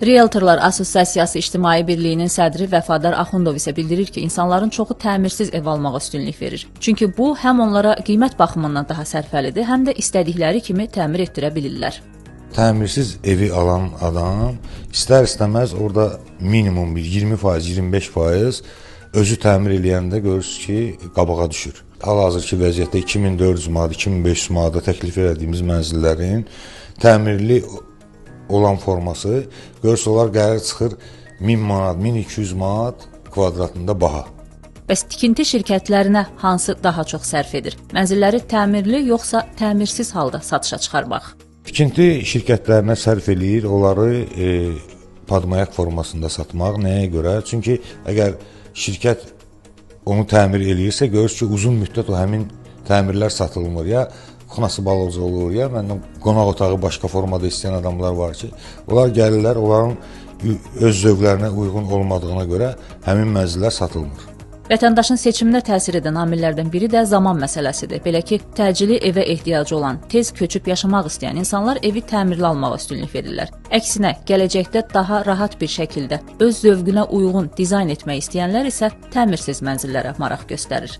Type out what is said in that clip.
Realtorlar Assosiasiyası İctimai Birliyinin sədri Vəfadar Axundov isə bildirir ki, insanların çoxu təmirsiz ev almağa üstünlük verir. Çünki bu həm onlara qiymət baxımından daha sərfəlidir, həm də istədikləri kimi təmir etdirə bilirlər. Təmirsiz evi alan adam istər-istəməz orada minimum bir 20%, 25% özü təmir eləyəndə görürsünüz ki, qabağa düşür. Hal-hazırki vəziyyətdə 2400 manat, 2500 manata təklif etdiyimiz mənzillərin təmirli olan forması, görürsünüz, onlar gəlir çıxır 1000 manat, 1200 manat kvadratında baha. Bəs tikinti şirkətlərinə hansı daha çox sərf edir? Mənzilləri təmirli yoxsa təmirsiz halda satışa çıxarmaq? Tikinti şirkətlərinə sərf eləyir, onları padmayak formasında satmaq. Nəyə görə? Çünki əgər şirkət onu təmir eləyirsə, görürsünüz ki, uzun müddət o həmin təmirlər satılmır. Ya xunası balıqcı olur, ya məndən qonaq otağı başqa formada istəyən adamlar var ki, onlar gəlirlər, onların öz zövqlərinə uyğun olmadığına görə həmin mənzillər satılmır. Vətəndaşın seçiminə təsir edən amillərdən biri də zaman məsələsidir. Belə ki, təcili evə ehtiyacı olan, tez köçüb yaşamaq istəyən insanlar evi təmirli almağa üstünlük verirlər. Əksinə, gələcəkdə daha rahat bir şəkildə öz zövqünə uyğun dizayn etmək istəyənlər isə təmirsiz mənzillərə maraq göstərir.